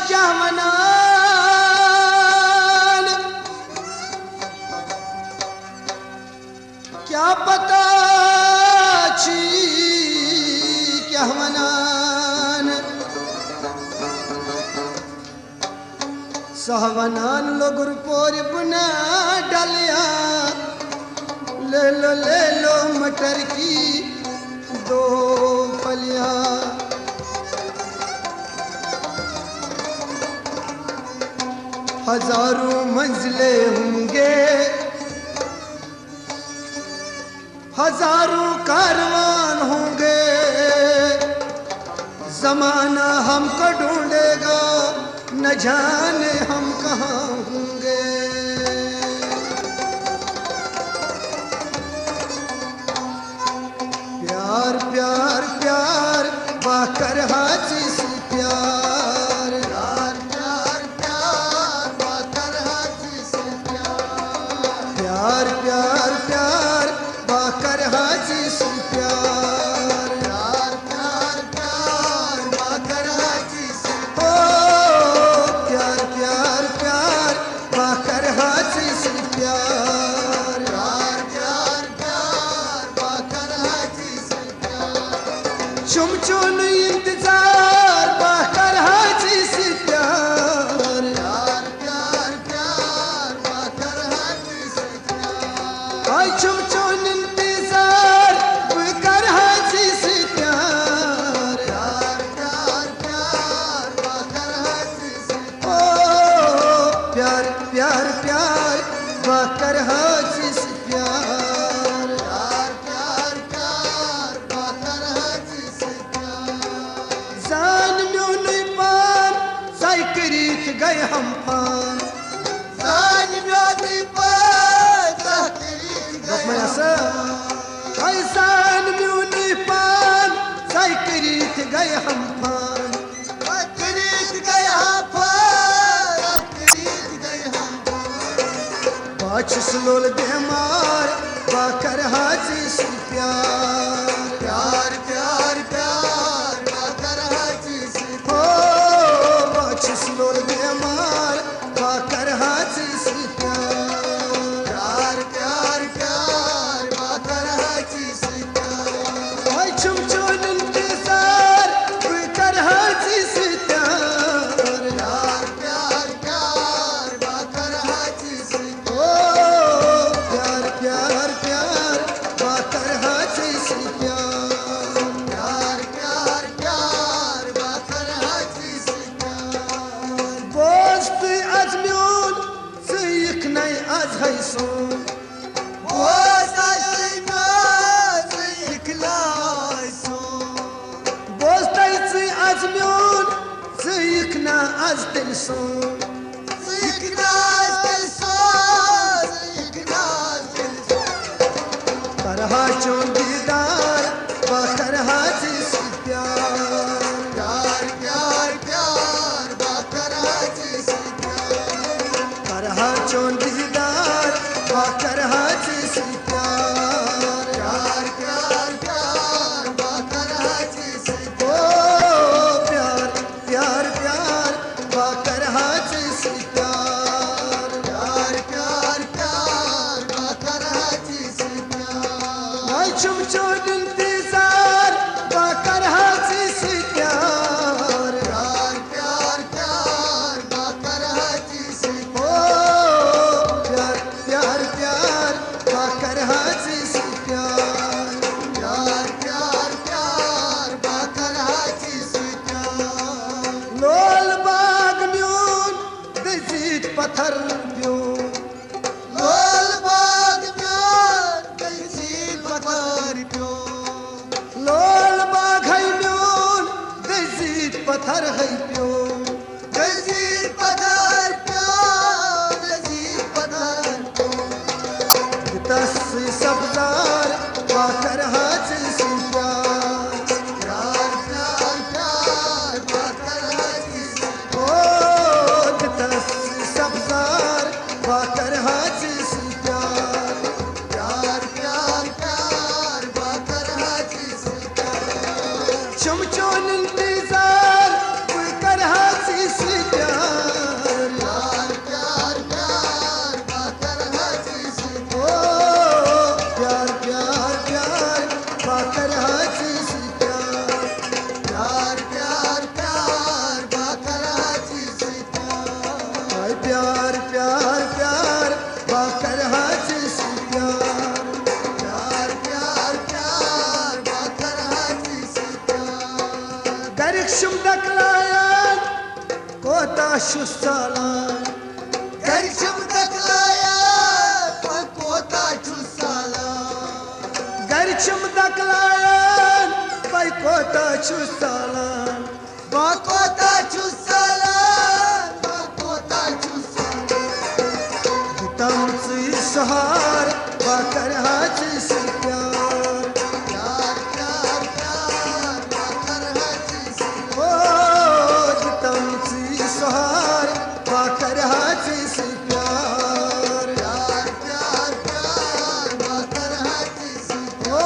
क्या वनान क्या पता छी क्या वनान सहवनान लोगुर पोर बुना डालिया ले लो मटर की दो फलियां हजारों मंजिले होंगे हजारों कारवान होंगे जमाना हमको ढूंढेगा न जाने हम कहाँ होंगे प्यार प्यार प्यार बाकर हाजी से प्यार प्यार प्यार प्यार बाकर हाजी से प्यार प्यार प्यार बाकर हाजी से प्यार प्यार प्यार प्यार बाकर हाजी से ओ प्यार प्यार प्यार बाकर हाजी से प्यार प्यार प्यार प्यार बाकर हाजी से चुम चुन इंतजार बाकर हाजी से प्यार प्यार प्यार प्यार बाकर हाजी से प्यार आई चुम चुन इंतजार बाकर हाजी से प्यार प्यार प्यार प्यार बाकर हाजी से ओ प्यार प्यार प्यार बाकर हाजी से प्यार प्यार प्यार प्यार बाकर हाजी से जान म्यों नहीं पान साई करीत गए हम पान जान म्यों नहीं पान साई करीत गए हम पान जान म्यों नहीं पान साई करीत गए हम पान करीत गए हम पान करीत गए हम पाँच सलोल बेमार बाकर हाजी से प्यार प्यार प्यार प्यार बाकर हाजी से ओ बख्शिश लोल बेमार बाकर हाजी से प्यार प्यार प्यार बाकर हाजी से प्यार चुम चुन इंतजार बाकर हाजी से प्यार प्यार प्यार प्यार बाकर हाजी से ओ प्यार प्यार प्यार बाकर हाजी से प्यार प्यार प्यार प्यार बाकर हाजी से प्यार बोस्त अजम्योन से इखनाई आज है सोन बोस्त अजम्योन से इखनाई सोन बोस्त अजम्योन से इखना आज तेल सोन इखना आज तेल सोन इखना आज तेल सोन करहा चोन दीदार बाकर हाजी से प्यार प्यार प्यार प्यार बाकर हाजी से प्यार करहा चोन दीदार बाकर हाजी से प्यार प्यार प्यार प्यार बाकर हाजी से ओ प्यार प्यार प्यार बाकर हाजी से प्यार प्यार प्यार प्यार बाकर हाजी से प्यार चुम चुन इंतजार बाकर हाजी से प्यार प्यार प्यार प्यार बाकर हाजी से ओ प्यार प्यार प्यार बाकर हाजी से प्यार प्यार प्यार प्यार बाकर हाजी से प्यार लोल बाग म्यून दजीत पत्थर प्यून लोल बाग म्यून दजीत पत्थर प्यून लोल बाग है म्यून दजीत पत्थर है प्यून दजीत पत्थर प्यून दजीत पत्थर प्यून दस सब्जार बाकर हाजी से प्यार प्यार प्यार प्यार बाकर हाजी से ओ दस सब्जार बाकर हाजी से प्यार प्यार प्यार प्यार बाकर हाजी से प्यार चुम चुन इंतजार बाकर हाजी से प्यार छुस चालान गरिछम दकलाया बा कोता छुस चालान गरिछम दकलाया बा कोता छुस चालान बा कोता छुस चालान बा कोता छुस चालान तम से सहार बा कर हाथ से प्यार प्यार प्यार प्यार बा कर हाथ से ओ तम से सहार बा कर हाथ से प्यार प्यार प्यार प्यार बा कर हाथ से ओ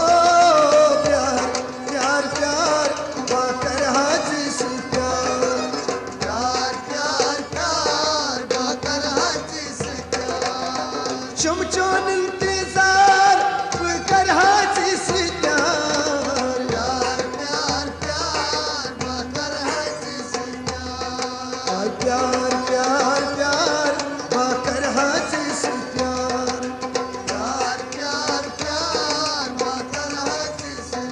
प्यार प्यार प्यार बा कर हाथ से प्यार प्यार प्यार प्यार बा कर हाथ से प्यार चुमचोन इंतजार कर हाथ से प्यार प्यार प्यार प्यार बा कर हाथ से प्यार प्यार प्यार प्यार बा कर हाथ से प्यार प्यार प्यार प्यार बा कर हाथ से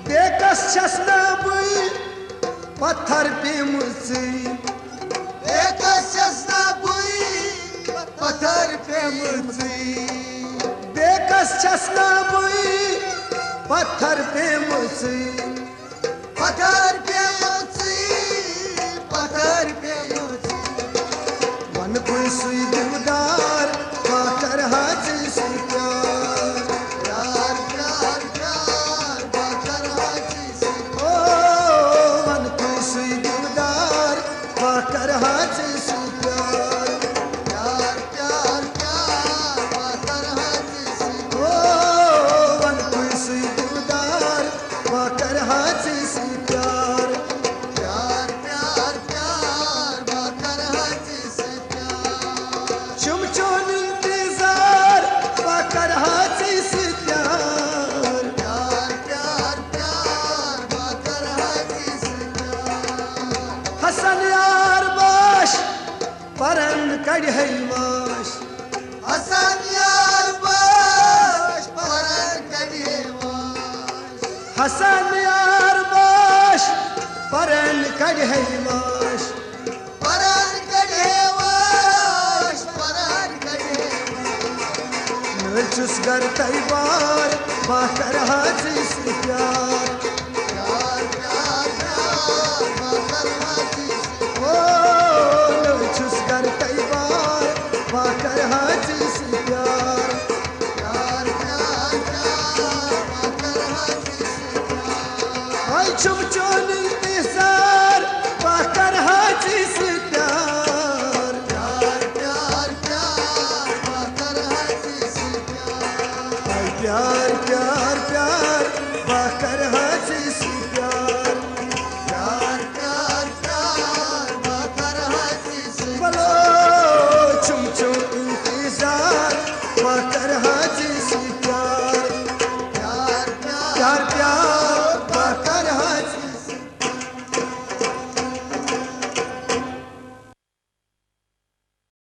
बेकस छसना बुई पत्थर पे मुझसे बेकस छसना बुई पत्थर पे मुझसे बेकस छसना बुई पत्थर पे मुझसे पत्थर पे मुझसे पत्थर पे मुझसे मन कोई सुई दिलदार पाकर हाथ से प्यार प्यार प्यार प्यार पाकर हाथ से ओ मन कोई सुई दिलदार पाकर हाथ से प्यार प्यार प्यार प्यार पाकर हाथ से ओ मन कोई सुई दिलदार पाकर हाथ से प्यार प्यार प्यार प्यार पाकर हाथ से प्यार चुमचोन इंतजार पाकर हाथ से प्यार प्यार प्यार प्यार पाकर हाथ से प्यार हसन यार बाश परन कढ़ै वाश हसन यार बाश परन कढ़ै वाश हसन यार बाश परन कढ़ै वाश परन कढ़ै वाश परन कढ़ै नचुस गर तैबार बाकर हाथ से प्यार प्यार प्यार प्यार बाकर हाथ से ओ नचुस गर तैबार बाकर हाथ से प्यार प्यार प्यार प्यार बाकर हाथ से प्यार आई चुमचोन इंतजार बाकर हाथ से प्यार प्यार प्यार प्यार बाकर हाथ से प्यार आई प्यार प्यार प्यार बाकर हाथ से प्यार प्यार प्यार प्यार बाकर हाथ से बोलो चुमचुम इंतजार बाकर हाथ से प्यार प्यार प्यार प्यार